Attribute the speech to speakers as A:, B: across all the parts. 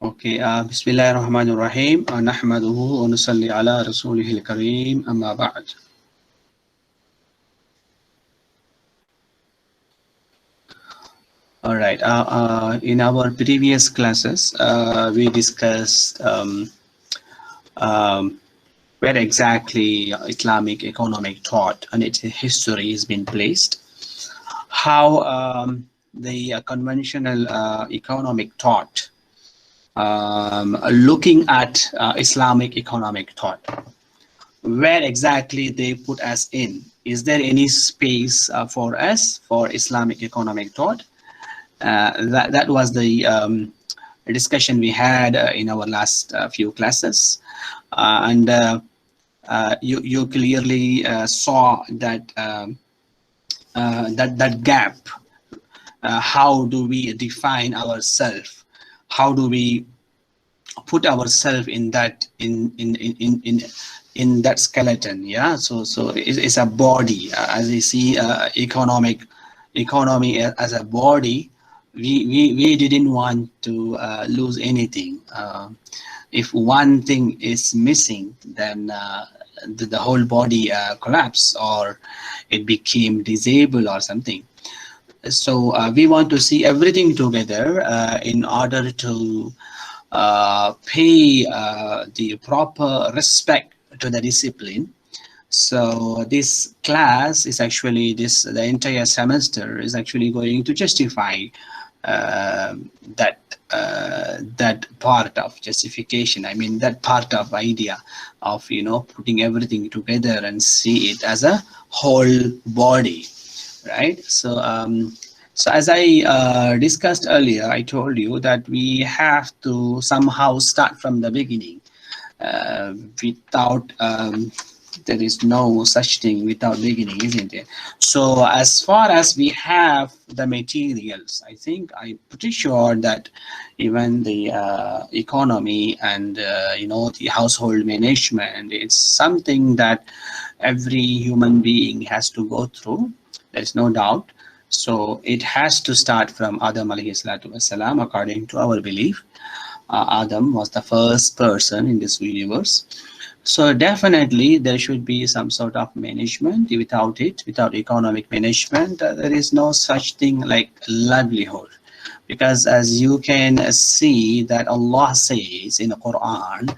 A: Okay, Bismillahirrahmanirrahim. Nahmaduhu wa nusalli ala rasulihil kareem, amma ba'd. All right. In our previous classes, we discussed um, where exactly Islamic economic thought and its history has been placed, how the conventional economic thought looking at Islamic economic thought, where exactly they put us in. Is there any space for us for Islamic economic thought? That was the discussion we had in our last few classes, and you clearly saw that that gap. How do we define ourselves? How do we put ourselves in that in that skeleton? Yeah, so it's a body. As we see economy as a body, we didn't want to lose anything. If one thing is missing, then the whole body collapsed, or it became disabled or something. So we want to see everything together in order to pay the proper respect to the discipline. So this class is actually the entire semester is actually going to justify that part of justification. I mean, that part of idea of putting everything together and see it as a whole body, right? So as I discussed earlier, I told you that we have to somehow start from the beginning. Without there is no such thing without beginning, isn't it? So as far as we have the materials, I'm pretty sure that even the economy and the household management, it's something that every human being has to go through. There's no doubt. So it has to start from Adam alayhi salatu wasalam. According to our belief, Adam was the first person in this universe. So definitely there should be some sort of management. Without economic management, there is no such thing like livelihood. Because as you can see that Allah says in the Quran,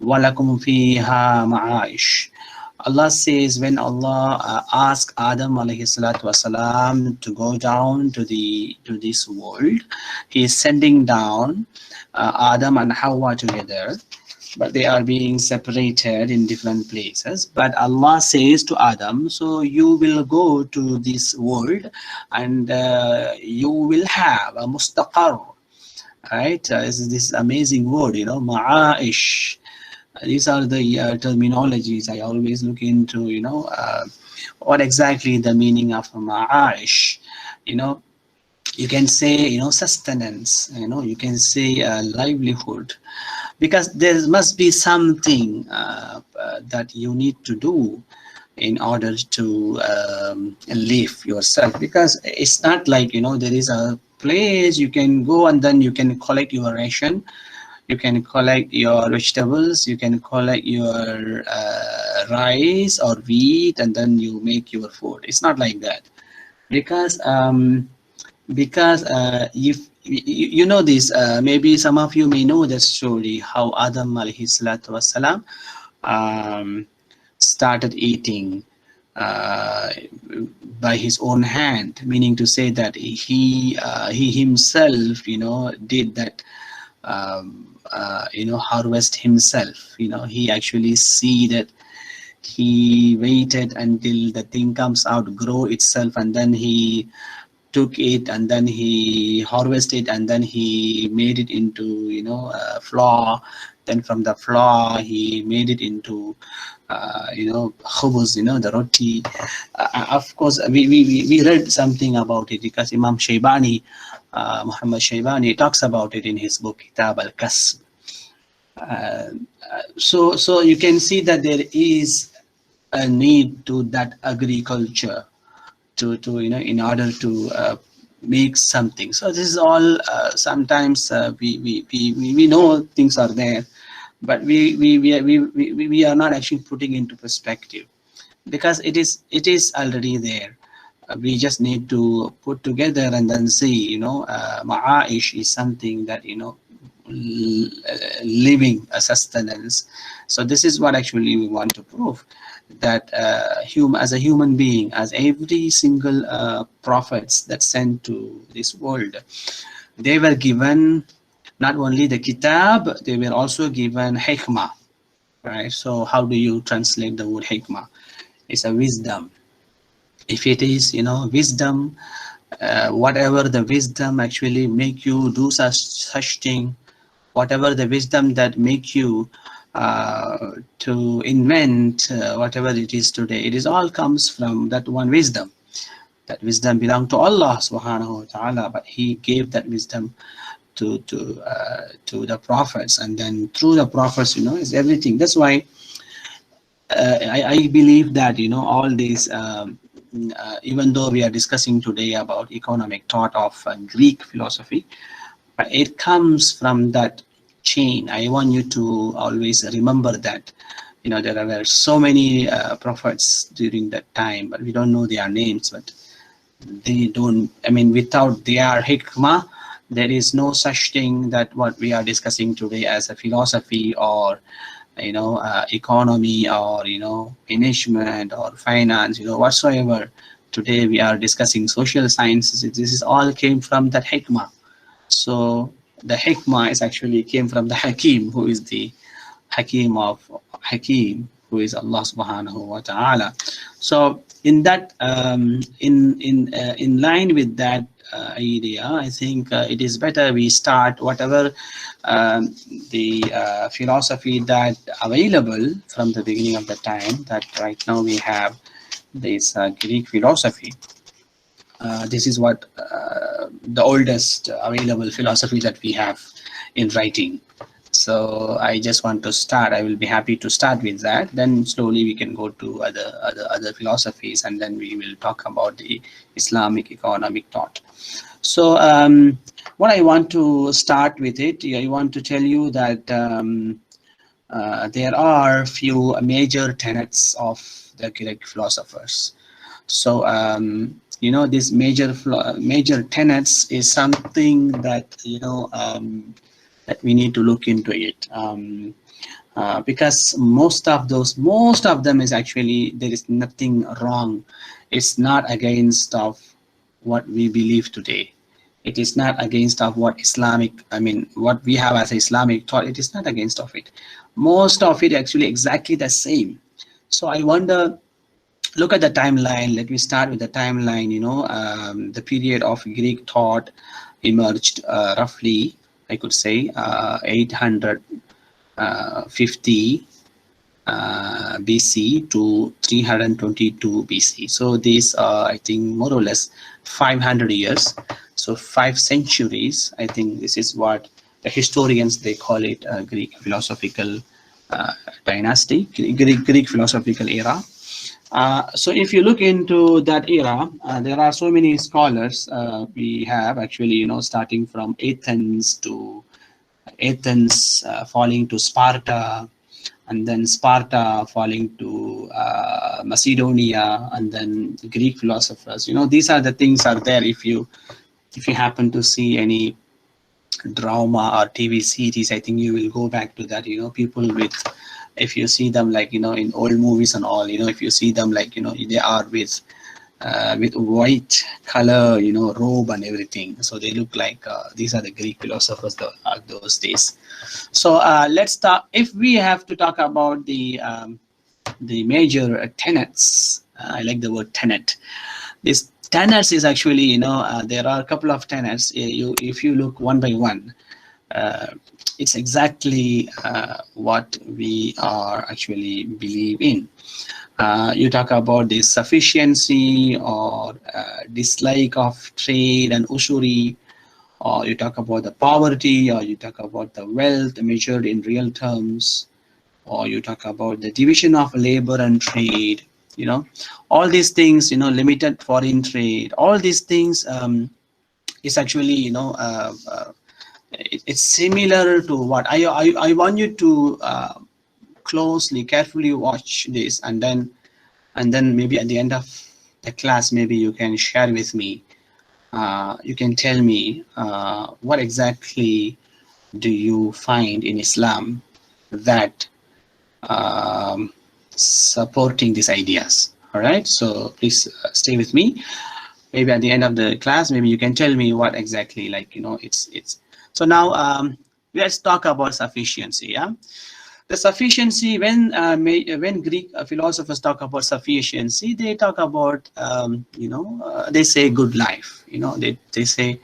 A: وَلَكُمْ فِيهَا مَعَائِشٌ. Allah says, when Allah asked Adam alayhi salatu wasalam to go down to this world, he is sending down Adam and Hawa together, but they are being separated in different places. But Allah says to Adam, so you will go to this world and you will have a mustaqar, right? This amazing word, ma'aish. These are the terminologies I always look into, what exactly the meaning of ma'aish. You can say, sustenance, you can say livelihood, because there must be something that you need to do in order to live yourself. Because it's not like, there is a place you can go and then you can collect your ration, you can collect your vegetables, you can collect your rice or wheat, and then you make your food. It's not like that. Because if you know this, maybe some of you may know the story how Adam alayhi salatu wasalam started eating by his own hand, meaning to say that he himself did that harvest himself. He actually seeded, he waited until the thing comes out, grow itself, and then he took it, and then he harvested, and then he made it into flour. Then from the flour he made it into khubuz, the roti. Of course we read something about it, because Imam Shaybani, Muhammad Shaybani, talks about it in his book Kitab al-Kasb. So you can see that there is a need to that agriculture to in order to make something. So this is all sometimes we know things are there, but we are not actually putting into perspective, because it is already there. We just need to put together and then see, ma'aish is something that, living a sustenance. So this is what actually we want to prove, that as a human being, as every single prophets that sent to this world, they were given not only the kitab, they were also given hikmah, right? So how do you translate the word hikmah? It's a wisdom. If it is, wisdom, whatever the wisdom actually make you do such thing, whatever the wisdom that make you to invent whatever it is today, it is all comes from that one wisdom. That wisdom belong to Allah subhanahu wa ta'ala, but he gave that wisdom to the prophets, and then through the prophets, is everything. That's why I believe that, all these even though we are discussing today about economic thought of Greek philosophy, but it comes from that chain. I want you to always remember that, there were so many prophets during that time, but we don't know their names. But they don't, without their hikmah, there is no such thing that what we are discussing today as a philosophy, or economy, or management, or finance, whatsoever. Today we are discussing social sciences. This is all came from that hikmah. So the hikmah is actually came from the Hakim, who is the Hakim of Hakim, who is Allah subhanahu wa ta'ala. So in that in line with that idea, I think it is better we start whatever the philosophy that available from the beginning of the time. That right now we have this Greek philosophy. This is what the oldest available philosophy that we have in writing. So I just want to start. I will be happy to start with that. Then slowly we can go to other philosophies, and then we will talk about the Islamic economic thought. So what I want to start with it, I want to tell you that there are few major tenets of the Greek philosophers. So this major tenets is something that that we need to look into it, because most of them is actually, there is nothing wrong. It's not against of what we believe today. It is not against of what what we have as Islamic thought. It is not against of it. Most of it actually exactly the same. So I wonder, look at the timeline. Let me start with the timeline. The period of Greek thought emerged roughly, I could say, 850 BC to 322 BC. So these are, I think, more or less 500 years. So 5 centuries. I think this is what the historians, they call it, Greek philosophical dynasty, Greek philosophical era. So if you look into that era, there are so many scholars we have actually, starting from Athens falling to Sparta, and then Sparta falling to Macedonia, and then Greek philosophers. These are the things are there. If you happen to see any drama or TV series, I think you will go back to that. People with, if you see them like, in old movies and all, if you see them like, they are with white color, robe and everything. So they look like these are the Greek philosophers of those days. So let's start. If we have to talk about the major tenets, I like the word tenet. This tenets is actually, there are a couple of tenets. If you look one by one, it's exactly what we are actually believe in. You talk about the sufficiency or dislike of trade and usury, or you talk about the poverty, or you talk about the wealth measured in real terms, or you talk about the division of labor and trade, all these things, limited foreign trade, all these things it's actually, it's similar to what I want you to closely, carefully watch this, and then maybe at the end of the class, maybe you can share with me. You can tell me what exactly do you find in Islam that supporting these ideas. All right, so please stay with me. Maybe at the end of the class, maybe you can tell me what exactly, like, it's so now let's talk about sufficiency. Yeah, the sufficiency, when Greek philosophers talk about sufficiency, they talk about they say good life. They say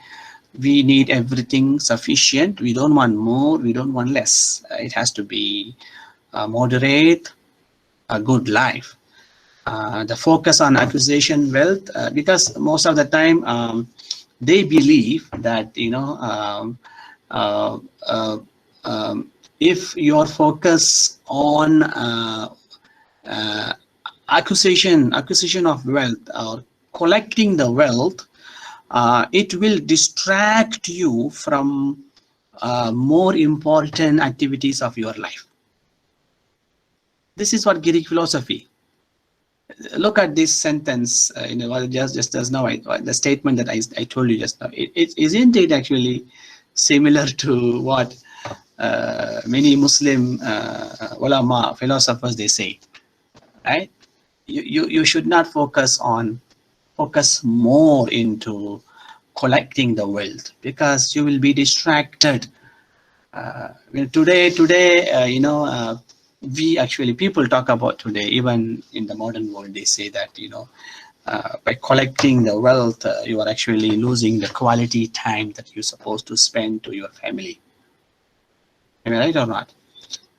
A: we need everything sufficient. We don't want more, we don't want less. It has to be moderate, a good life. The focus on acquisition wealth, because most of the time they believe that uh, uh, if your focus on uh, acquisition of wealth or collecting the wealth, it will distract you from more important activities of your life. This is what Greek philosophy. Look at this sentence, just as now, the statement that I told you just now. Isn't it actually similar to what many Muslim ulama, philosophers, they say, right? You should not focus more into collecting the wealth, because you will be distracted. Today, we actually, people talk about today, even in the modern world, they say that by collecting the wealth, you are actually losing the quality time that you're supposed to spend to your family. Am I right or not?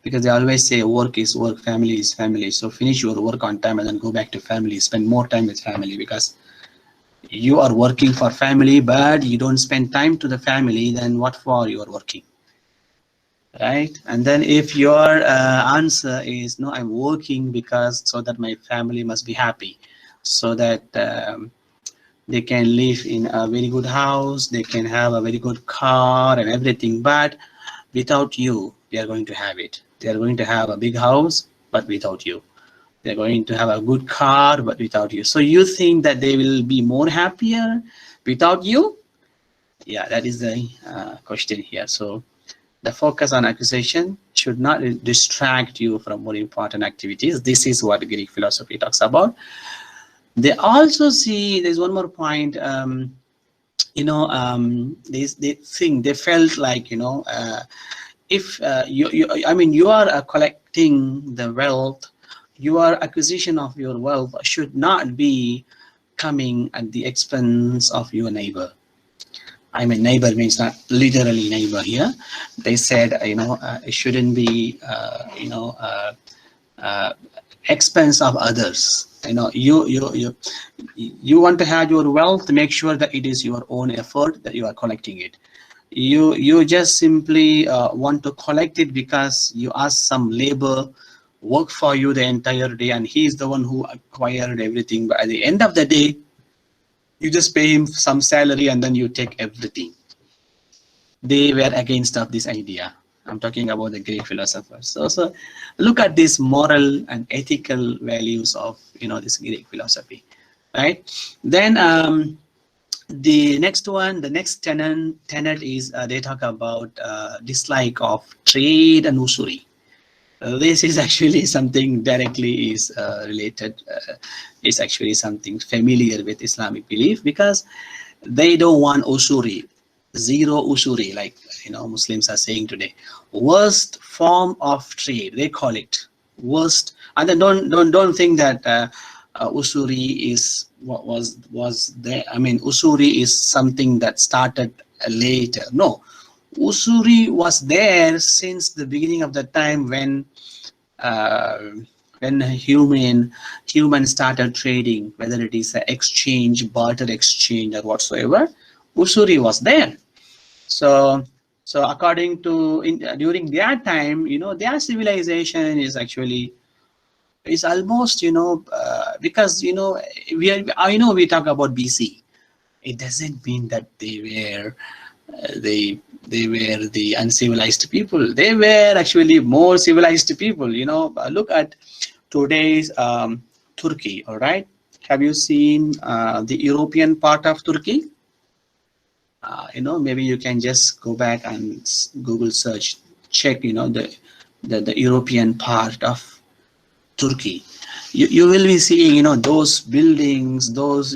A: Because they always say work is work, family is family. So finish your work on time and then go back to family, spend more time with family, because you are working for family, but you don't spend time to the family. Then what for you are working? Right? And then if your answer is no, I'm working because so that my family must be happy, so that they can live in a very good house, they can have a very good car and everything, but without you they are going to have it. They are going to have a big house, but without you. They're going to have a good car, but without you. So you think that they will be more happier without you? Yeah, that is the question here. So the focus on acquisition should not distract you from more important activities. This is what Greek philosophy talks about. They also see, there's one more point, they think, they felt like, if you are collecting the wealth, your acquisition of your wealth should not be coming at the expense of your neighbor. I mean, neighbor means not literally neighbor here. They said, it shouldn't be, expense of others. You want to have your wealth, make sure that it is your own effort that you are collecting it. You just simply want to collect it because you ask some labor work for you the entire day, and he is the one who acquired everything. But at the end of the day, you just pay him some salary and then you take everything. They were against of this idea. I'm talking about the Greek philosophers. So look at these moral and ethical values of this Greek philosophy, right? Then the next one, the next tenet is they talk about dislike of trade and usury. This is actually something directly is related. It's actually something familiar with Islamic belief, because they don't want usury, zero usury, like Muslims are saying today. Worst form of trade, they call it worst. And then don't think that usury is what was there. I mean, usury is something that started later. No, usury was there since the beginning of the time when humans started trading, whether it is an exchange, barter exchange, or whatsoever. Usury was there. So according to during their time, their civilization is actually almost because we talk about BC. it doesn't mean that they were the uncivilized people. They were actually more civilized people. Look at today's Turkey. All right, have you seen the European part of Turkey? Maybe you can just go back and Google search, check, the European part of Turkey. You will be seeing, those buildings, those,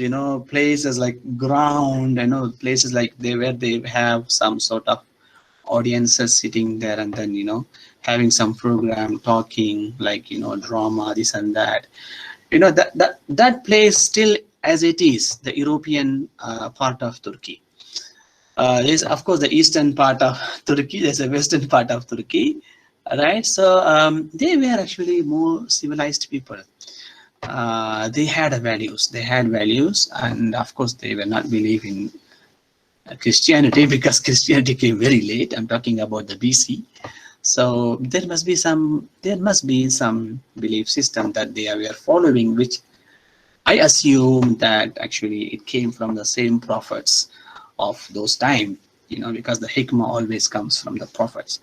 A: places like ground, places like where they have some sort of audiences sitting there, and then, having some program talking, like, drama, this and that. That place still as it is, the European part of Turkey. There's of course the eastern part of Turkey, there's a western part of Turkey, right? So they were actually more civilized people. They had values, and of course they were not believing Christianity, because Christianity came very late. I'm talking about the BC. So there must be some belief system that they were following, which I assume that actually it came from the same prophets of those time, because the hikmah always comes from the prophets.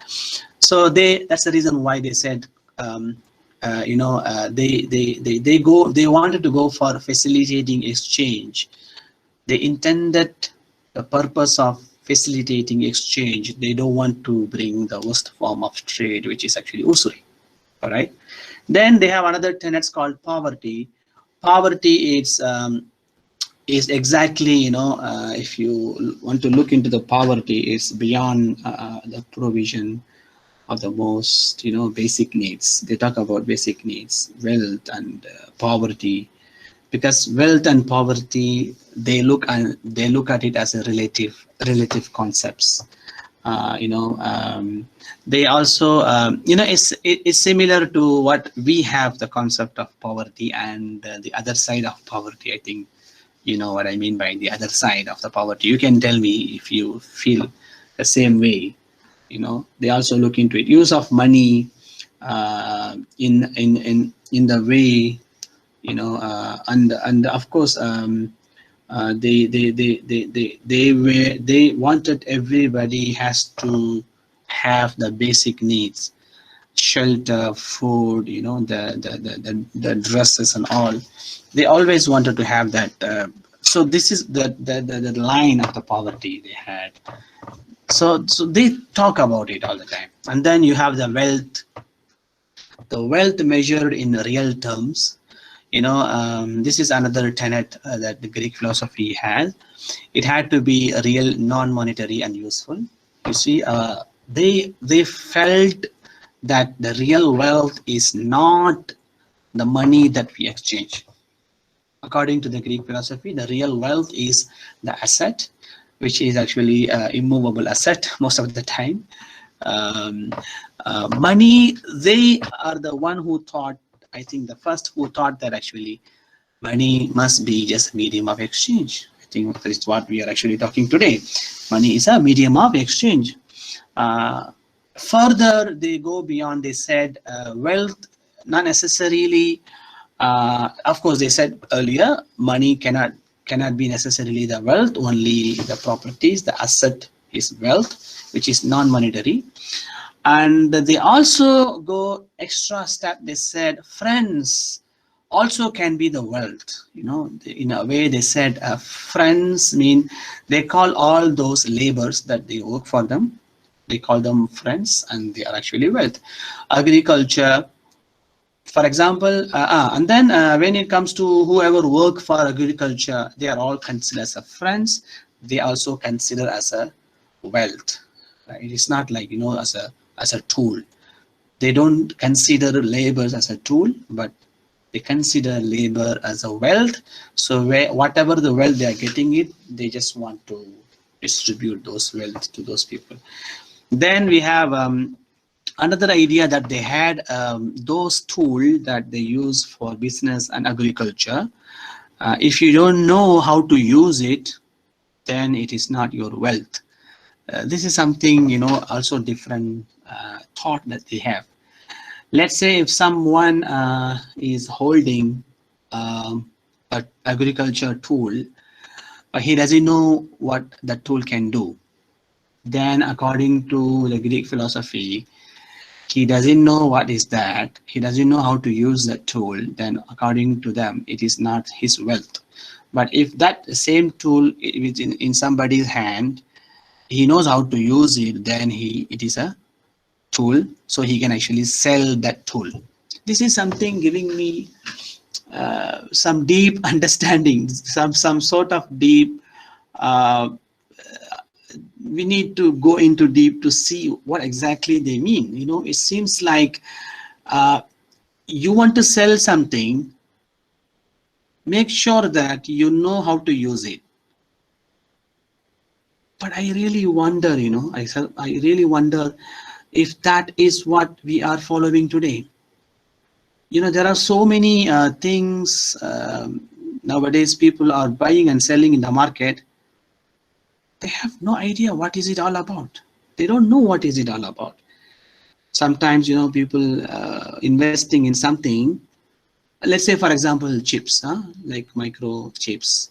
A: So that's the reason why they said, they wanted to go for facilitating exchange. They intended the purpose of facilitating exchange. They don't want to bring the worst form of trade, which is actually usury. All right. Then they have another tenets called poverty. Poverty is exactly, if you want to look into the poverty, it's beyond the provision of the most, basic needs. They talk about basic needs, wealth and poverty, because wealth and poverty, they look at it as a relative concepts. They also, it's similar to what we have, the concept of poverty and the other side of poverty. I think you know what I mean by the other side of the poverty. You can tell me if you feel the same way. They also look into it, use of money in the way, and of course they wanted everybody has to have the basic needs, shelter, food, the dresses and all. They always wanted to have that. So this is the line of the poverty they had. So they talk about it all the time. And then you have the wealth measured in real terms. This is another tenet that the Greek philosophy has. It had to be real, non-monetary, and useful. You see, they felt that the real wealth is not the money that we exchange. According to the Greek philosophy, the real wealth is the asset, which is actually immovable asset most of the time. Money, they are the one who thought, I think the first who thought that actually money must be just a medium of exchange. I think that is what we are actually talking today. Money is a medium of exchange. Further, they go beyond. They said wealth, not necessarily. Of course, they said earlier, money cannot be necessarily the wealth. Only the properties, the asset is wealth, which is non-monetary. And they also go extra step. They said friends also can be the wealth. In a way, they said friends mean they call all those labors that they work for them. They call them friends, and they are actually wealth. Agriculture, for example, and then when it comes to whoever work for agriculture, they are all considered as a friends. They also consider as a wealth. Right? It is not like as a tool. They don't consider labor as a tool, but they consider labor as a wealth. So whatever the wealth they are getting it, they just want to distribute those wealth to those people. Then we have another idea that they had, those tools that they use for business and agriculture. If you don't know how to use it, then it is not your wealth. This is something, also different thought that they have. Let's say if someone is holding an agriculture tool, but he doesn't know what the tool can do. Then according to the Greek philosophy, he doesn't know what is that, he doesn't know how to use that tool, then according to them it is not his wealth. But if that same tool is in somebody's hand, he knows how to use it, then it is a tool, so he can actually sell that tool. This is something giving me some deep understanding, some sort of deep, uh, we need to go into deep to see what exactly they mean. You know, it seems like uh, you want to sell something, make sure that you know how to use it. But I really wonder, you know, I really wonder if that is what we are following today. You know, there are so many things nowadays people are buying and selling in the market. They have no idea what is it all about. They don't know what is it all about. Sometimes, you know, people investing in something, let's say for example chips, like microchips,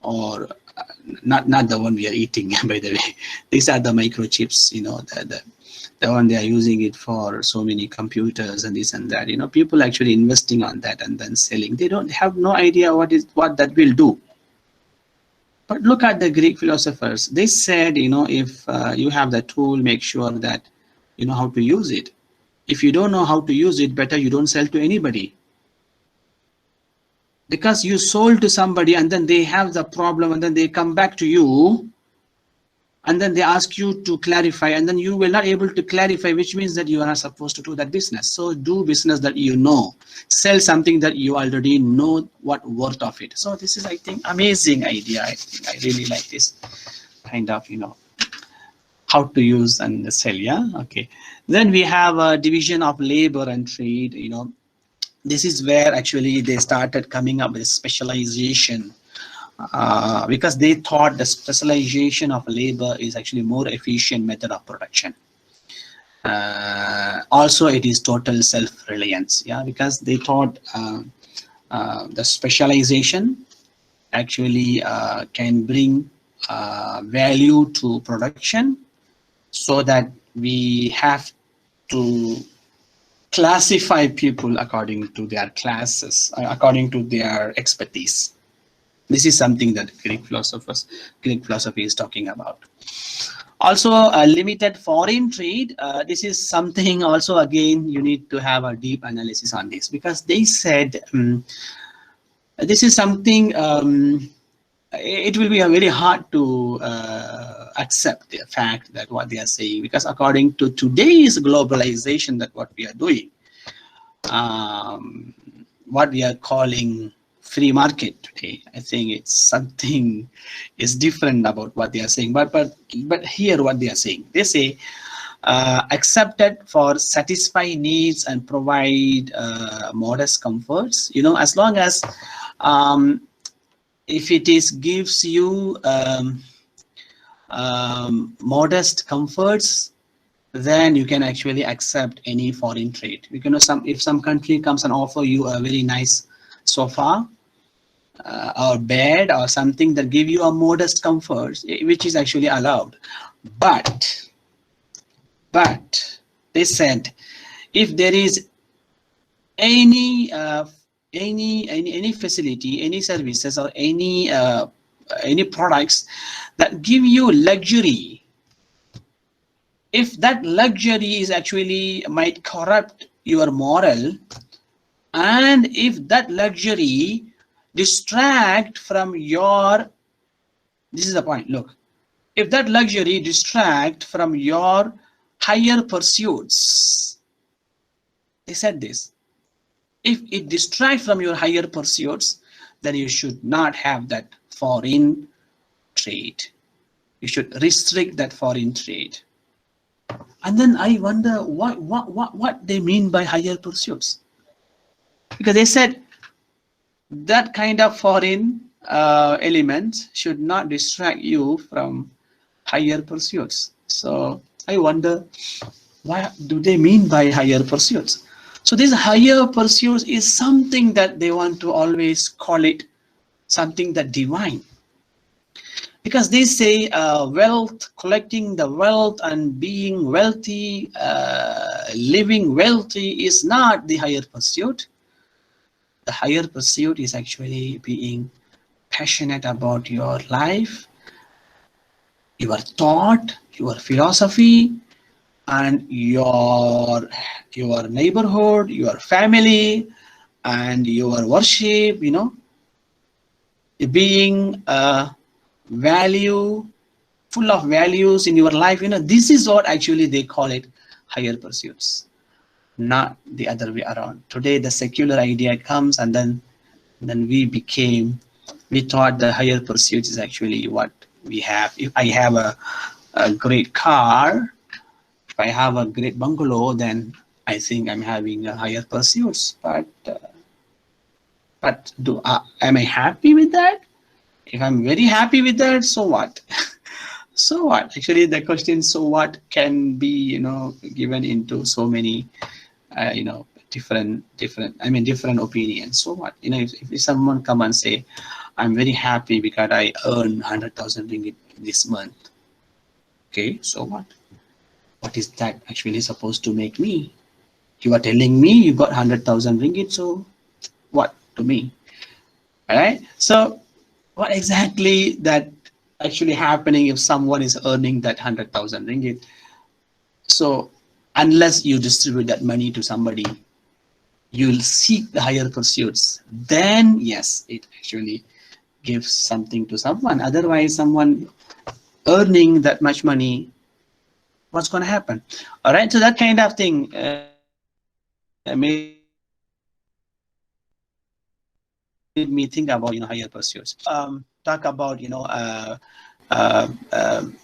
A: or not the one we are eating by the way. These are the microchips, you know, the one they are using it for so many computers and this and that. You know, people actually investing on that and then selling. They don't have no idea what that will do. But look at the Greek philosophers. They said, you know, if you have the tool, make sure that you know how to use it. If you don't know how to use it, better you don't sell to anybody. Because you sold to somebody and then they have the problem and then they come back to you and then they ask you to clarify, and then you will not able to clarify, which means that you are not supposed to do that business. So do business that you know, sell something that you already know what worth of it. So this is, I think, amazing idea. I think I really like this kind of, you know, how to use and sell. Yeah, okay. Then we have a division of labor and trade. You know, this is where actually they started coming up with specialization. Because they thought the specialization of labor is actually more efficient method of production. Also, it is total self-reliance. Yeah, because they thought the specialization actually can bring value to production, so that we have to classify people according to their classes, according to their expertise. This is something that Greek philosophy is talking about. Also, limited foreign trade. This is something also, again, you need to have a deep analysis on this, because they said this is something, it will be very hard to accept the fact that what they are saying, because according to today's globalization, that what we are doing, what we are calling free market today, I think it's something is different about what they are saying. But here what they are saying, they say accepted for satisfy needs and provide modest comforts. You know, as long as if it is gives you modest comforts, then you can actually accept any foreign trade. You know, if some country comes and offer you a very nice sofa or bed or something that give you a modest comfort, which is actually allowed. But they said, if there is any facility, any services, or any products that give you luxury, if that luxury is actually might corrupt your moral, and if that luxury distract from your, this is the point, look, if that luxury distract from your higher pursuits, they said this, if it distracts from your higher pursuits, then you should not have that foreign trade. You should restrict that foreign trade. And then I wonder what they mean by higher pursuits, because they said that kind of foreign elements should not distract you from higher pursuits. So I wonder, what do they mean by higher pursuits? So this higher pursuits is something that they want to always call it something that divine. because they say wealth, collecting the wealth and being wealthy, living wealthy is not the higher pursuit. The higher pursuit is actually being passionate about your life, your thought, your philosophy, and your neighborhood, your family, and your worship, being value, full of values in your life. This is what actually they call it higher pursuits, not the other way around. Today the secular idea comes, and then we thought the higher pursuit is actually what we have. If I have a great car, if I have a great bungalow, then I think I'm having a higher pursuits. But am I happy with that? If I'm very happy with that, so what? So what? Actually, the question "so what" can be given into so many different opinions. So what? If someone come and say, I'm very happy because I earn 100,000 ringgit this month. Okay, so what? What is that actually supposed to make me? You are telling me you got 100,000 ringgit, so what to me? All right. So what exactly that actually happening if someone is earning that 100,000 ringgit? So unless you distribute that money to somebody, you'll seek the higher pursuits. Then yes, it actually gives something to someone. Otherwise, someone earning that much money, what's going to happen? All right. So that kind of thing made me think about higher pursuits. Talk about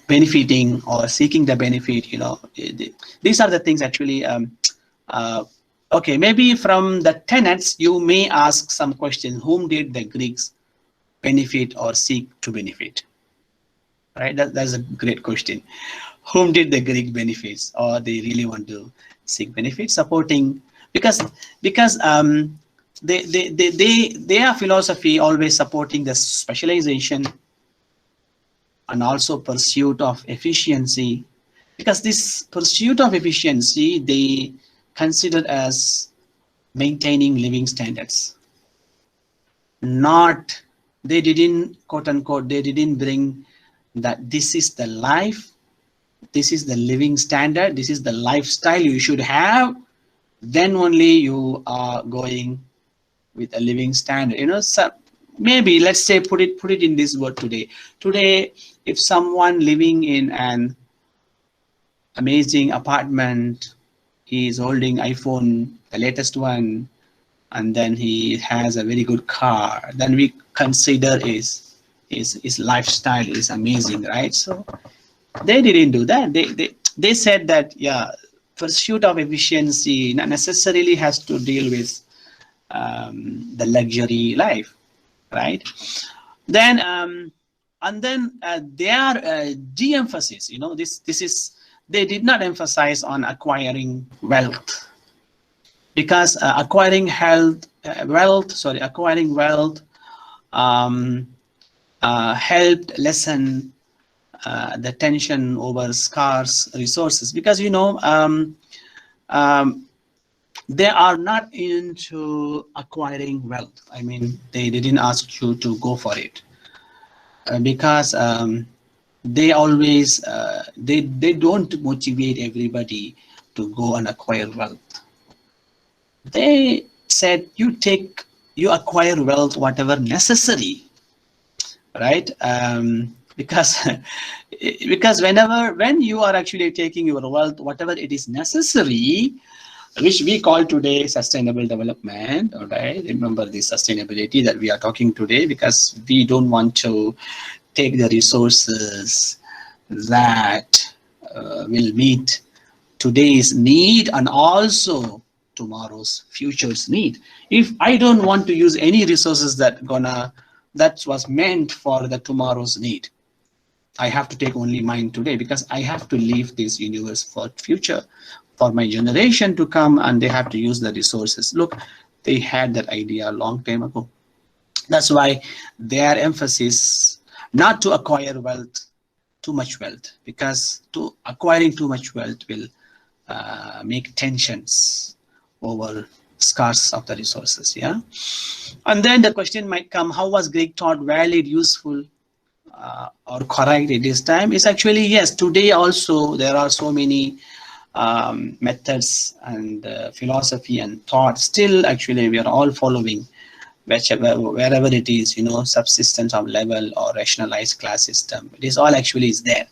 A: benefiting or seeking the benefit. These are the things actually. Okay, maybe from the tenets you may ask some questions. Whom did the Greeks benefit or seek to benefit? Right, that's a great question. Whom did the Greek benefits, or they really want to seek benefit? Supporting, because their philosophy always supporting the specialization and also pursuit of efficiency, because this pursuit of efficiency they consider as maintaining living standards. Not, they didn't, quote unquote, they didn't bring that this is the life, this is the living standard, this is the lifestyle you should have, then only you are going with a living standard. So maybe let's say put it in this word today. Today, if someone living in an amazing apartment, he is holding iPhone, the latest one, and then he has a very good car, then we consider his lifestyle is amazing, right? So they didn't do that. They said that, yeah, pursuit of efficiency not necessarily has to deal with the luxury life, right? Then and then their de-emphasis, this is, they did not emphasize on acquiring wealth, because acquiring wealth helped lessen the tension over scarce resources, because they are not into acquiring wealth. I mean, they didn't ask you to go for it because they always they don't motivate everybody to go and acquire wealth. They said you acquire wealth whatever necessary, right? Because when you are actually taking your wealth, whatever it is necessary, which we call today sustainable development. All right, remember the sustainability that we are talking today, because we don't want to take the resources that will meet today's need and also tomorrow's future's need. If I don't want to use any resources that was meant for the tomorrow's need, I have to take only mine today, because I have to leave this universe for future, for my generation to come, and they have to use the resources. Look, they had that idea a long time ago. That's why their emphasis, not to acquire wealth, too much wealth, because to acquiring too much wealth will make tensions over scarce of the resources. Yeah, and then the question might come: how was Greek thought valid, useful, or correct at this time? Is actually yes. Today also there are so many methods and philosophy and thought. Still, actually, we are all following wherever it is, subsistence of level or rationalized class system. It is all actually is there.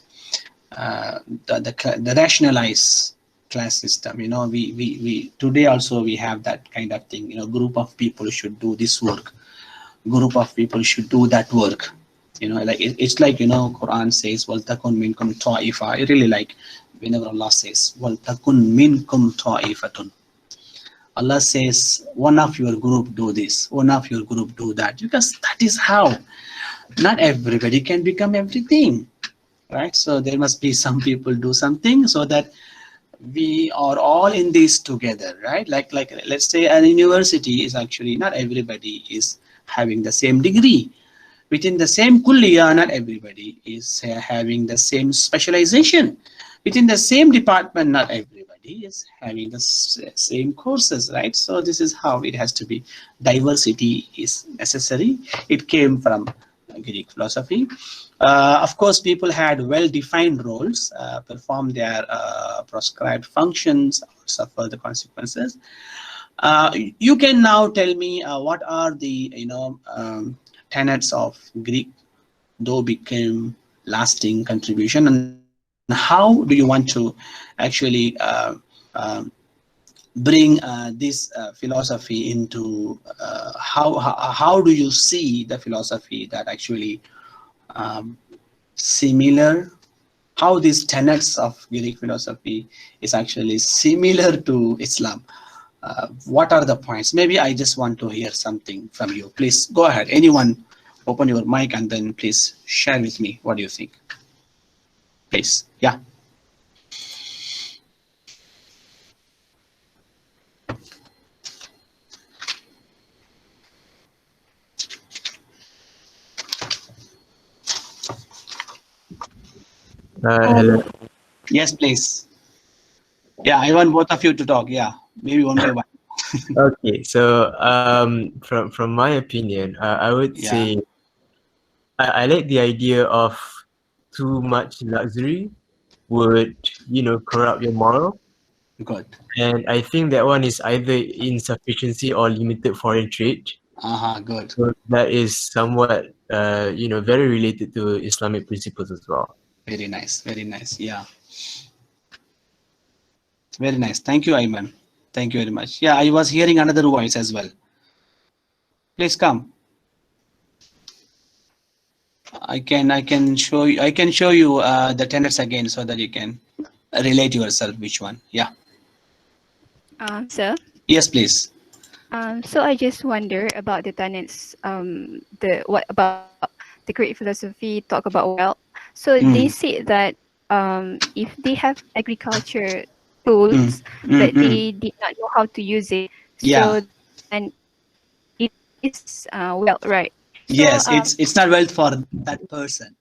A: The rationalized class system, we today also we have that kind of thing. Group of people should do this work, group of people should do that work. Like it's like, Quran says wal takun minkum ta'ifa. I really like whenever Allah says wal takun minkum ta'ifatun. Allah says one of your group do this, one of your group do that, because that is how. Not everybody can become everything, right? So there must be some people do something so that we are all in this together, right? Like let's say a university is actually not everybody is having the same degree. Within the same Kulliyyah, not everybody is having the same specialization. Within the same department, not everybody is having the same courses, right? So this is how it has to be. Diversity is necessary. It came from Greek philosophy. Of course, people had well-defined roles, perform their prescribed functions, suffer the consequences. You can now tell me what are the tenets of Greek, though became lasting contribution, and how do you want to actually bring this philosophy into how do you see the philosophy that actually similar, how these tenets of Greek philosophy is actually similar to Islam? What are the points? Maybe I just want to hear something from you. Please go ahead. Anyone, open your mic and then please share with me. What do you think? Please. Yeah.
B: Hello.
A: Yes, please. Yeah, I want both of you to talk. Yeah, maybe one by one.
B: Okay, so from my opinion, I would
A: Yeah.
B: say I like the idea of too much luxury would, corrupt your moral.
A: Good.
B: And I think that one is either insufficiency or limited foreign trade.
A: Good.
B: So that is somewhat, very related to Islamic principles as well.
A: Very nice. Very nice. Yeah. Very nice. Thank you, Ayman. Thank you very much. Yeah, I was hearing another voice as well. Please come. I can show you. I can show you the tenets again so that you can relate yourself. Which one? Yeah.
C: Sir.
A: Yes, please.
C: So I just wonder about the tenets. What about the Greek philosophy talk about wealth? So they say that if they have agriculture tools but they did not know how to use it,
A: Yeah.
C: so then it is wealth, right? So,
A: Yes, it's not wealth for that person.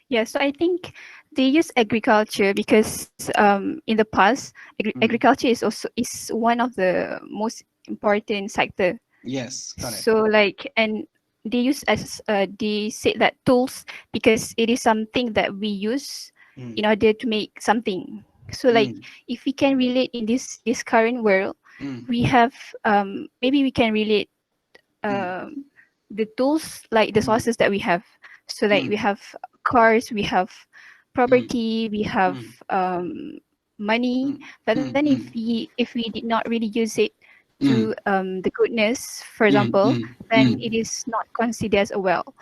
C: yeah, so I think they use agriculture because in the past agriculture is one of the most important sector.
A: Yes, correct.
C: So and they use as they say that tools because it is something that we use in order to make something. So if we can relate in this current world, we have maybe we can relate the tools like the sources that we have. So we have cars, we have property, we have money, but then if we did not really use it to the goodness, for example, then it is not considered as a wealth,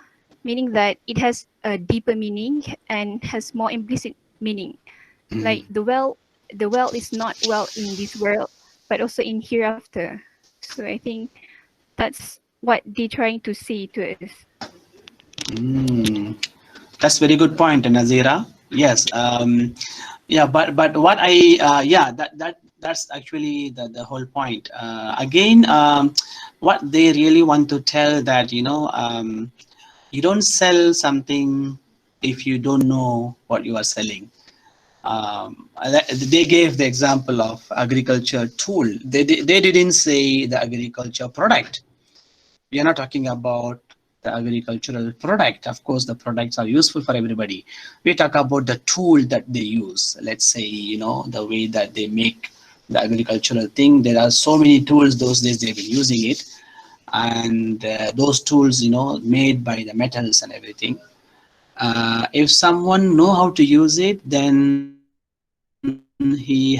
C: meaning that it has a deeper meaning and has more implicit meaning. Like the wealth is not wealth in this world, but also in hereafter. So I think that's what they're trying to say to us.
A: That's very good point, Nazira. Yes. Yeah, but what I yeah, that's actually the whole point. Again, what they really want to tell that You don't sell something if you don't know what you are selling. They gave the example of agriculture tool. They didn't say the agriculture product. We are not talking about the agricultural product. Of course, the products are useful for everybody. We talk about the tool that they use. Let's say, the way that they make the agricultural thing. There are so many tools those days they've been using it. And those tools, made by the metals and everything. If someone know how to use it, then he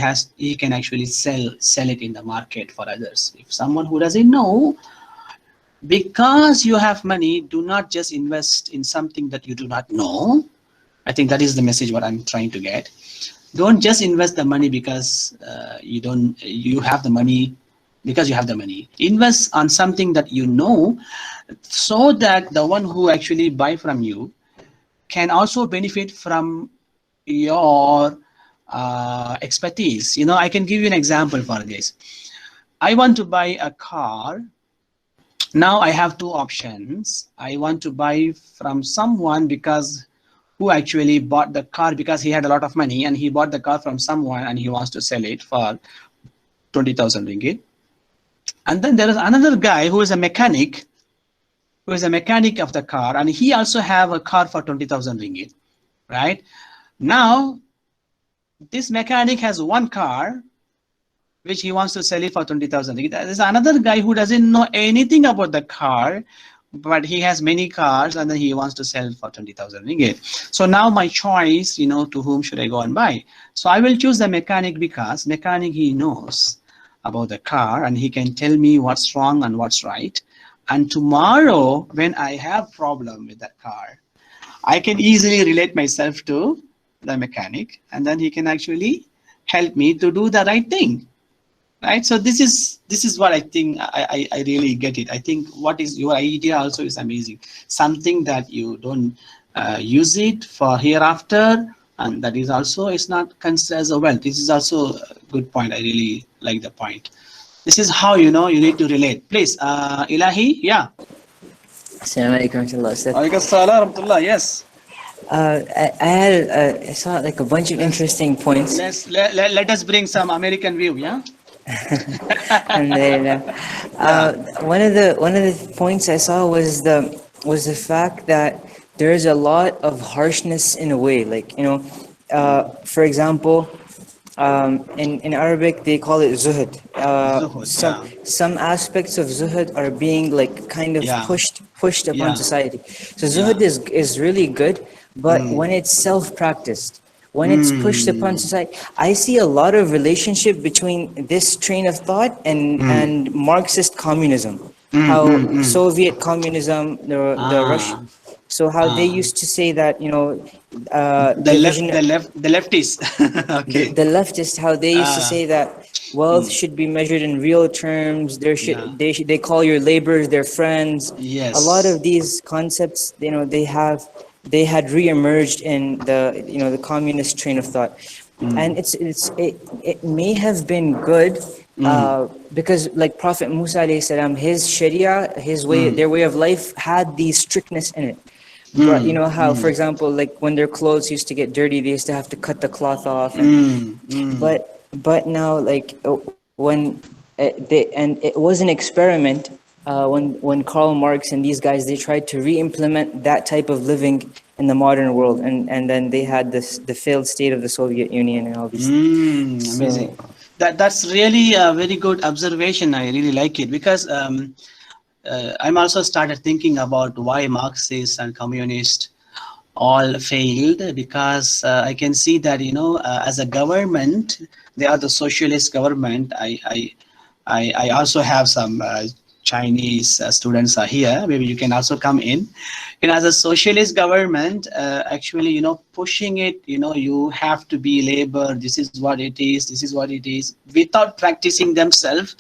A: can actually sell it in the market for others. If someone who doesn't know, because you have money, do not just invest in something that you do not know. I think that is the message what I'm trying to get. Don't just invest the money because you have the money, because you have the money. Invest on something that you know, so that the one who actually buy from you can also benefit from your expertise. I can give you an example for this. I want to buy a car. Now I have two options. I want to buy from someone because who actually bought the car because he had a lot of money, and he bought the car from someone and he wants to sell it for 20,000 ringgit. And then there is another guy who is a mechanic, of the car, and he also have a car for 20,000 ringgit, right? Now, this mechanic has one car which he wants to sell it for 20,000 ringgit. There's another guy who doesn't know anything about the car, but he has many cars, and then he wants to sell for 20,000 ringgit. So now my choice, to whom should I go and buy? So I will choose the mechanic, because mechanic, he knows about the car and he can tell me what's wrong and what's right. And tomorrow, when I have problem with that car, I can easily relate myself to the mechanic, and then he can actually help me to do the right thing. Right, so this is what I think. I really get it. I think what is your idea also is amazing. Something that you don't use it for hereafter, and that is also is not considered as a wealth. This is also a good point. I really like the point. This is how you need to relate. Please, Ilahi, yeah.
D: Assalamu alaikum warahmatullahi wabarakatuh.
A: Alaikum salam warahmatullah, yes.
D: I saw like a bunch of interesting points.
A: Let us bring some American view, yeah.
D: And then, one of the points I saw was the fact that there is a lot of harshness in a way. Like, for example, in Arabic they call it zuhud. Some aspects of zuhud are being like kind of pushed upon society. So zuhud is really good, but when it's self-practiced, when it's pushed upon society, I see a lot of relationship between this train of thought and Marxist communism. How Soviet communism, the Russian, so how they used to say that,
A: the leftists, okay,
D: the leftists, how they used to say that wealth should be measured in real terms. They call your laborers their friends.
A: Yes,
D: a lot of these concepts, they had re-emerged in the communist train of thought, and it may have been good because like Prophet Musa alayhi salam, his Sharia, his way, their way of life had the strictness in it. But how, for example, like when their clothes used to get dirty, they used to have to cut the cloth off. But now, like when it was an experiment. When Karl Marx and these guys, they tried to re-implement that type of living in the modern world, and then they had the failed state of the Soviet Union and all these things.
A: Amazing. That's really a very good observation. I really like it, because I'm also started thinking about why Marxists and communists all failed, because I can see that as a government, they are the socialist government. I also have some Chinese students are here. Maybe you can also come in. As a socialist government, actually, pushing it, you have to be labor. This is what it is. This is what it is. Without practicing themselves.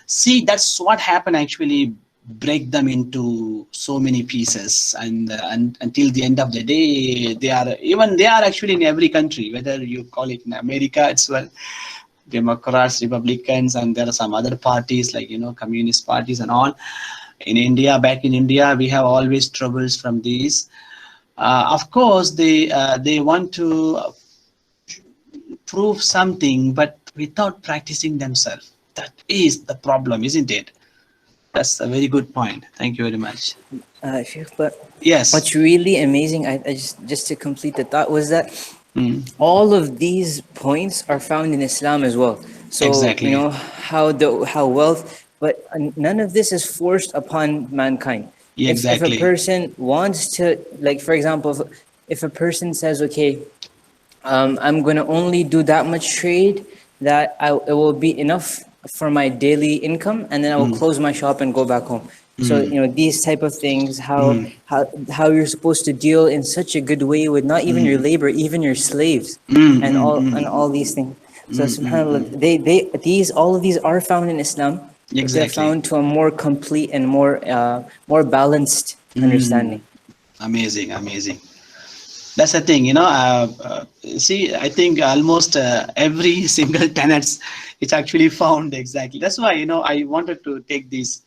A: See, that's what happened. Actually, break them into so many pieces, and until the end of the day, they are actually in every country, whether you call it in America as well. Democrats, Republicans, and there are some other parties like communist parties and all. In India, back in India, we have always troubles from these. Of course, they want to prove something, but without practicing themselves. That is the problem, isn't it? That's a very good point. Thank you very much.
D: But
A: Yes.
D: what's really amazing, I just to complete the thought, was that
A: Mm,
D: all of these points are found in Islam as well. So
A: Exactly.
D: how wealth, but none of this is forced upon mankind.
A: Yeah,
D: If a
A: exactly.
D: person wants to, like for example, if a person says, okay, I'm gonna only do that much trade that it will be enough for my daily income, and then I will close my shop and go back home. So these type of things, how you're supposed to deal in such a good way with not even your labor, even your slaves, and all these things. So subhanallah, these all of these are found in Islam, but they're
A: Exactly.
D: found to a more complete and more balanced understanding.
A: Amazing, amazing. That's the thing, see, I think almost every single tenets it's actually found exactly. That's why, I wanted to take this,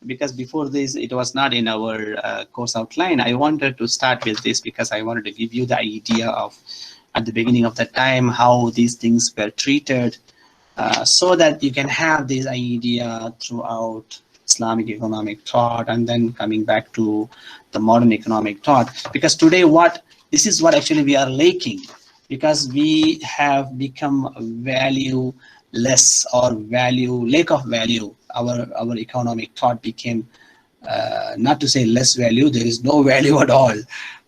A: because before this it was not in our course outline. I wanted to start with this because I wanted to give you the idea of, at the beginning of the time, how these things were treated, so that you can have this idea throughout Islamic economic thought, and then coming back to the modern economic thought. Because today, this is what actually we are lacking, because we have become value less, or lack of value. Our economic thought became, not to say less value, there is no value at all,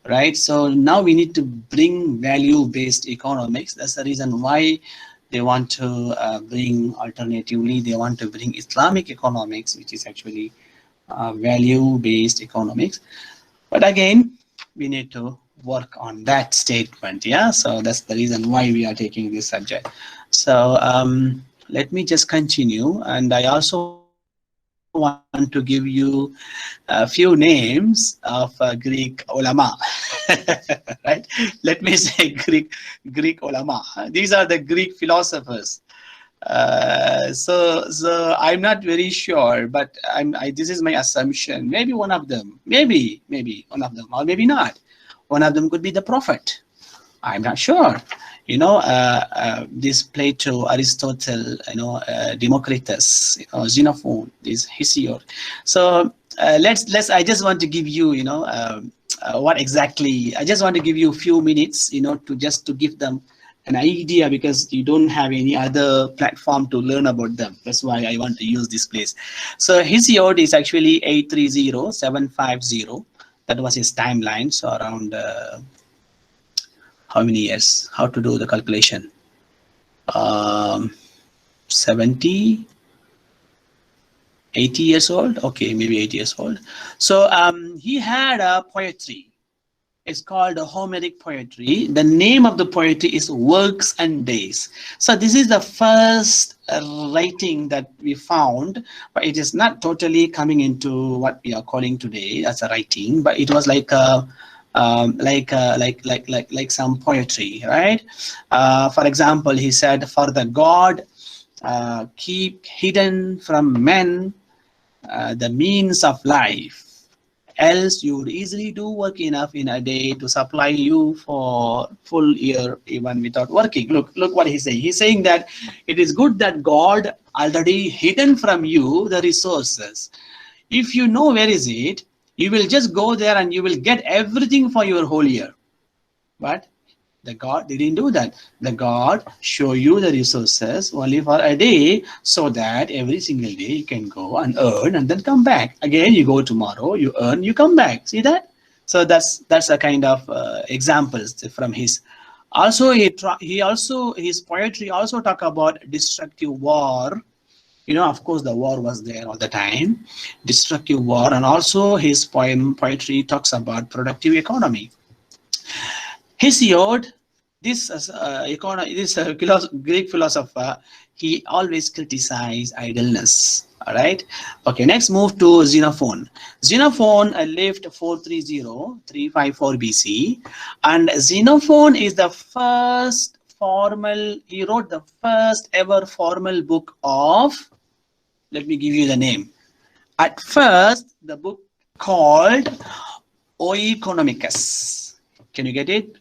A: right? So now we need to bring value based economics. That's the reason why they want to bring, alternatively, they want to bring Islamic economics, which is actually value based economics. But again, we need to work on that statement. Yeah, so that's the reason why we are taking this subject. So let me just continue, and I also want to give you a few names of Greek ulama. Right, let me say Greek ulama. These are the Greek philosophers. So I'm not very sure, but this is my assumption. Maybe one of them, maybe one of them, or maybe not. One of them could be the prophet. I'm not sure. This Plato, Aristotle, Democritus, Xenophon, this Hesiod. So let's. I just want to give you, what exactly. I just want to give you a few minutes, to give them an idea, because you don't have any other platform to learn about them. That's why I want to use this place. So Hesiod is actually 830-750. That was his timeline. So around how many years? How to do the calculation? 70, 80 years old. Okay, maybe 80 years old. So he had a poetry. It's called Homeric poetry. The name of the poetry is Works and Days. So this is the first writing that we found, but it is not totally coming into what we are calling today as a writing, but it was like some poetry, right? For example, he said, "For the God keep hidden from men the means of life. Else you would easily do work enough in a day to supply you for full year even without working." Look what he's saying. He's saying that it is good that God already hidden from you the resources. If you know where is it, you will just go there and you will get everything for your whole year. But the God didn't do that. The God show you the resources only for a day, so that every single day you can go and earn and then come back. Again, you go tomorrow, you earn, you come back. See that? So that's a kind of examples from his. Also, his poetry also talk about destructive war. Of course, the war was there all the time, destructive war, and also his poetry talks about productive economy. Hesiod, this Greek philosopher, he always criticized idleness. All right. Okay. Next, move to Xenophon. Xenophon lived 430-354 BC, and Xenophon is the first formal. He wrote the first ever formal book of. Let me give you the name. At first, the book called Oeconomicus. Can you get it?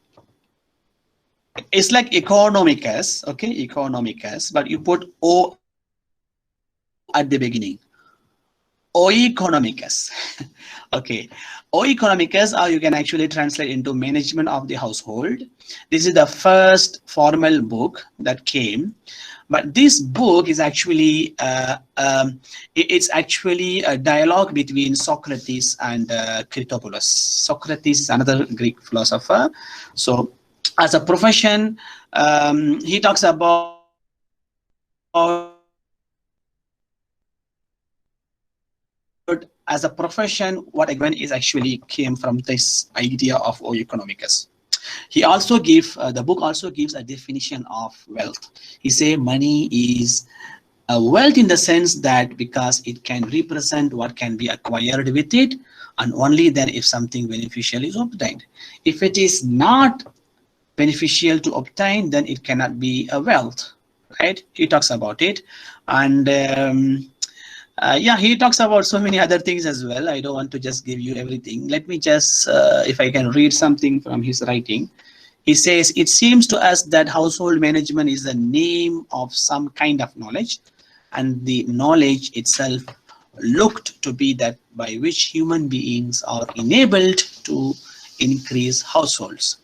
A: It's like Economicus, okay, Economicus, but you put O at the beginning. Oeconomicus. Okay, Oeconomicus, or you can actually translate into management of the household. This is the first formal book that came, but this book is actually it's actually a dialogue between Socrates and Critopoulos. Socrates is another Greek philosopher. So as a profession, he talks about as a profession, what again is actually came from this idea of Oeconomicus. He also the book also gives a definition of wealth. He say money is a wealth in the sense that because it can represent what can be acquired with it, and only then if something beneficial is obtained. If it is not beneficial to obtain, then it cannot be a wealth, right? He talks about it, and yeah, he talks about so many other things as well. I don't want to just give you everything. Let me just, if I can read something from his writing. He says, it seems to us that household management is the name of some kind of knowledge, and the knowledge itself looked to be that by which human beings are enabled to increase households.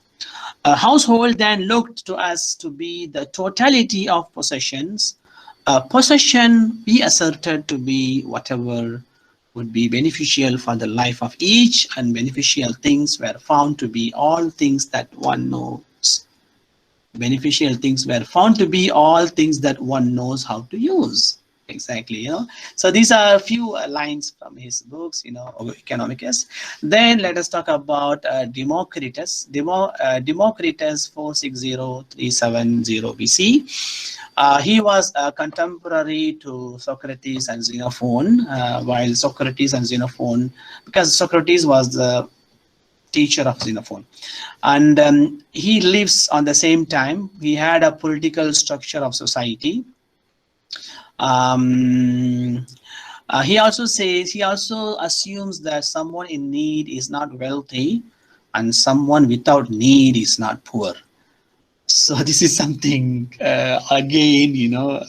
A: A household then looked to us to be the totality of possessions. A possession we asserted to be whatever would be beneficial for the life of each, and beneficial things were found to be all things that one knows. Beneficial things were found to be all things that one knows how to use. Exactly, you know. So these are a few lines from his books, you know, of Economicus. Then let us talk about Democritus. Democritus 460-370 BC. He was a contemporary to Socrates and Xenophon, while Socrates and Xenophon, because Socrates was the teacher of Xenophon, and he lives on the same time. He had a political structure of society. He also assumes that someone in need is not wealthy, and someone without need is not poor. So this is something, again, you know,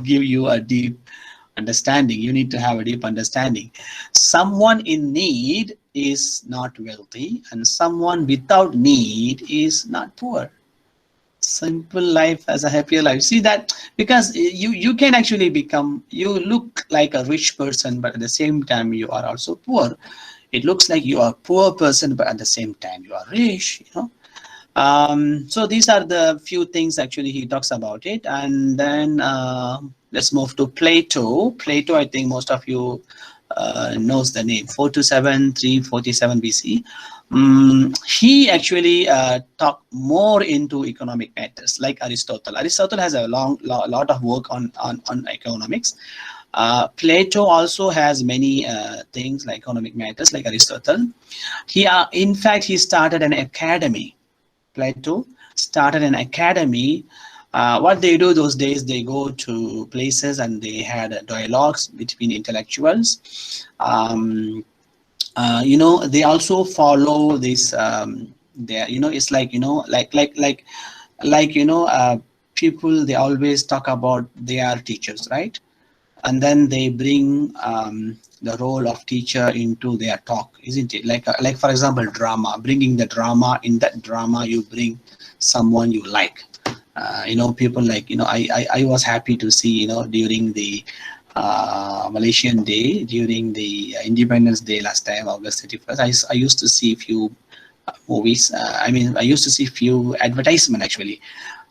A: give you a deep understanding. You need to have a deep understanding. Someone in need is not wealthy, and someone without need is not poor. Simple life as a happier life. See that, because you can actually become, you look like a rich person, but at the same time you are also poor. It looks like you are a poor person, but at the same time you are rich, you know. So these are the few things actually he talks about it. And then let's move to Plato. Plato, I think most of you knows the name. 427-347 BC. He actually talked more into economic matters, like Aristotle. Aristotle has a lot of work on economics. Plato also has many things like economic matters, like Aristotle. In fact, he started an academy. Plato started an academy. What they do those days, they go to places and they had dialogues between intellectuals. You know, they also follow this. You know, it's like, you know, like you know, people, they always talk about they are teachers, right? And then they bring the role of teacher into their talk, isn't it? Like for example, drama, bringing the drama. In that drama, you bring someone you like. You know, people like, you know, I was happy to see, you know, during the Malaysian Day, during the Independence Day last time, August 31st, I used to see a few movies. I mean, I used to see few advertisement actually.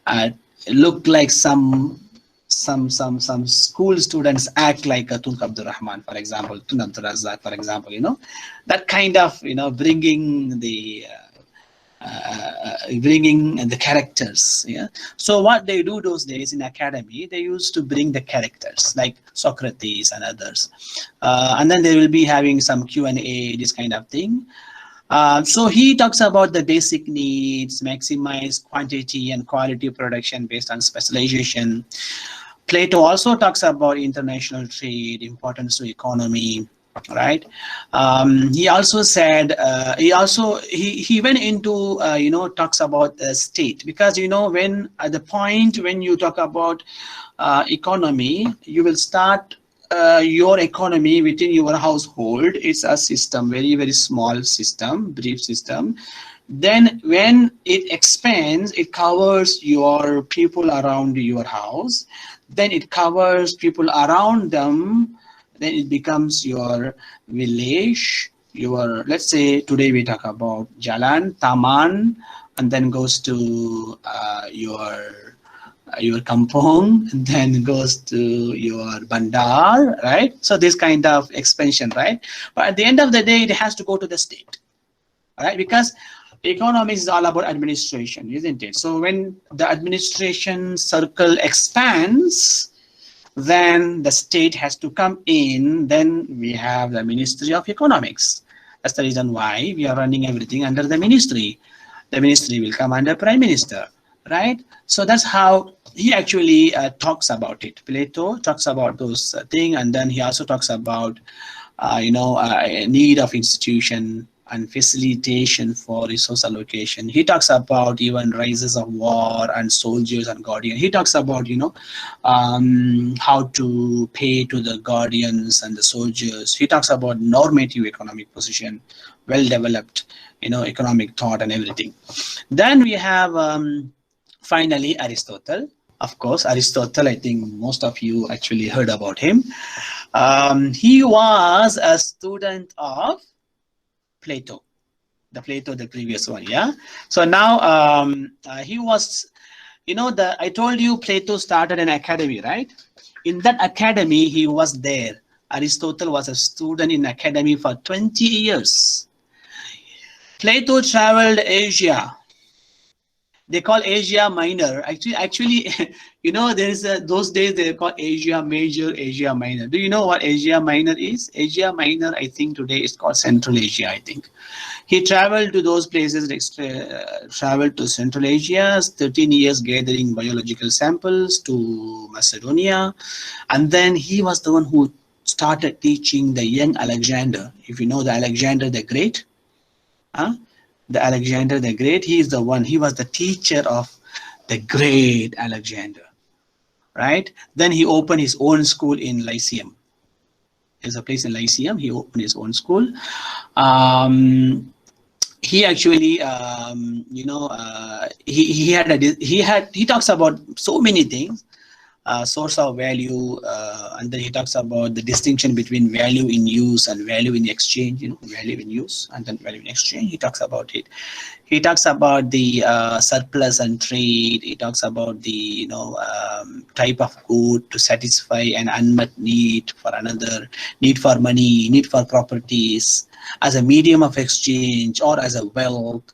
A: It looked like some school students act like a Tunk Abdul Rahman, for example, Tun Abdul Razak, for example, you know, that kind of, you know, bringing the characters. Yeah. So what they do those days in academy, they used to bring the characters like Socrates and others, and then they will be having some Q&A, this kind of thing. So he talks about the basic needs, maximize quantity and quality production based on specialization. Plato also talks about international trade, importance to economy. right? He also said, he went into, talks about state, because, when at the point when you talk about economy, you will start your economy within your household. It's a system, very, very small system, brief system. Then when it expands, it covers your people around your house, then it covers people around them, then it becomes your village, your, let's say today we talk about Jalan, Taman, and then goes to your kampong, and then goes to your bandar, right? So this kind of expansion, right? But at the end of the day, it has to go to the state, right? Because economics is all about administration, isn't it? So when the administration circle expands, then the state has to come in. Then we have the Ministry of Economics. That's the reason why we are running everything under the ministry. The ministry will come under Prime Minister, right? So that's how he actually talks about it. Plato talks about those things, and then he also talks about need of institution and facilitation for resource allocation. He talks about even rises of war and soldiers and guardians. He talks about how to pay to the guardians and the soldiers. He talks about normative economic position, well developed economic thought and everything. Then we have finally Aristotle. Of course, Aristotle, I think most of you actually heard about him. He was a student of Plato, the previous one, yeah. So now he was, I told you Plato started an academy, right? In that academy, he was there. Aristotle was a student in academy for 20 years. Plato traveled Asia. They call Asia Minor. Actually, there is those days they call Asia Major, Asia Minor. Do you know what Asia Minor is? Asia Minor, I think today is called Central Asia, I think. He traveled to those places, traveled to Central Asia, 13 years gathering biological samples to Macedonia. And then he was the one who started teaching the young Alexander. If you know the Alexander the Great, the Alexander the Great, he is the one, he was the teacher of the great Alexander, right? Then he opened his own school in Lyceum. There's a place in Lyceum, he opened his own school. He actually, he talks about so many things. Source of value, and then he talks about the distinction between value in use and value in exchange, value in use and then value in exchange. He talks about it. He talks about the surplus and trade. He talks about the type of good to satisfy an unmet need for another, need for money, need for properties as a medium of exchange or as a wealth.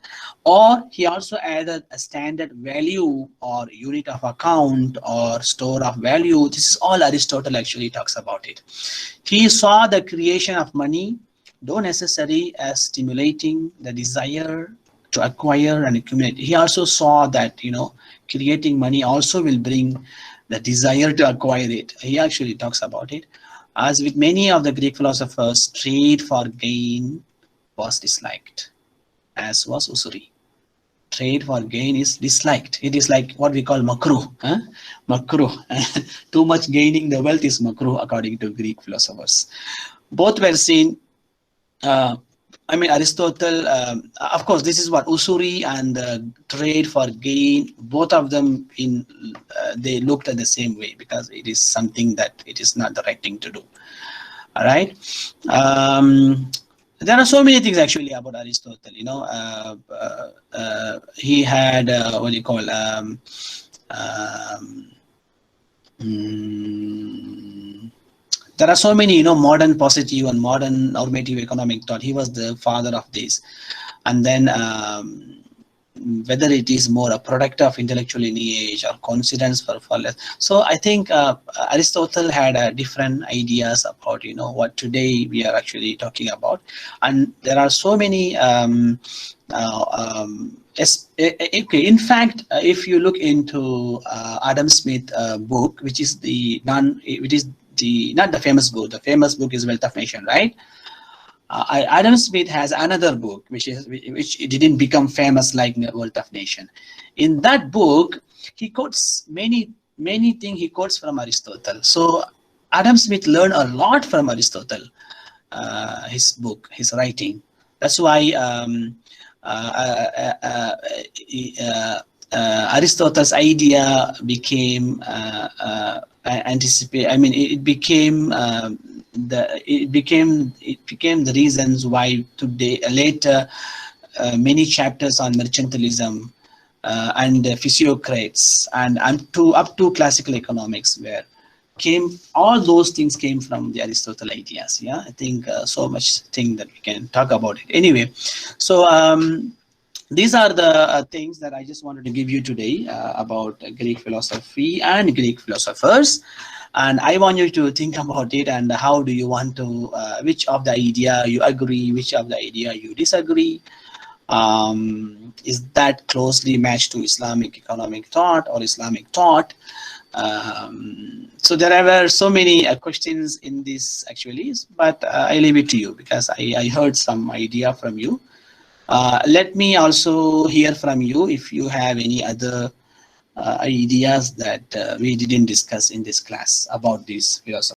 A: Or he also added a standard value or unit of account or store of value. This is all Aristotle actually talks about it. He saw the creation of money, though necessary, as stimulating the desire to acquire and accumulate. He also saw that, creating money also will bring the desire to acquire it. He actually talks about it. As with many of the Greek philosophers, trade for gain was disliked, as was usury. Trade for gain is disliked. It is like what we call makruh. Makruh. Too much gaining the wealth is makruh according to Greek philosophers. Both were seen. Aristotle, of course, this is what usury and trade for gain, both of them they looked at the same way, because it is something that it is not the right thing to do. All right. There are so many things actually about Aristotle. He had what do you call there are so many modern positive and modern normative economic thought. He was the father of this. And then whether it is more a product of intellectual lineage or coincidence for less. So I think Aristotle had different ideas about what today we are actually talking about. And there are so many okay, in fact, if you look into Adam Smith book, which is not the famous book. The famous book is Wealth of Nation, right? Adam Smith has another book which didn't become famous like Wealth of Nation. In that book, he quotes many things. He quotes from Aristotle. So Adam Smith learned a lot from Aristotle, his book, his writing. That's why Aristotle's idea became it became the reasons why today later many chapters on mercantilism and physiocrats and up to classical economics all those things came from the Aristotle ideas. Yeah, I think so much thing that we can talk about it. Anyway, so these are the things that I just wanted to give you today about Greek philosophy and Greek philosophers. And I want you to think about it and how do you want to, which of the idea you agree, which of the idea you disagree. Is that closely matched to Islamic economic thought or Islamic thought? So there were so many questions in this actually, but I leave it to you because I heard some idea from you. Let me also hear from you if you have any other ideas that we didn't discuss in this class about this philosophy.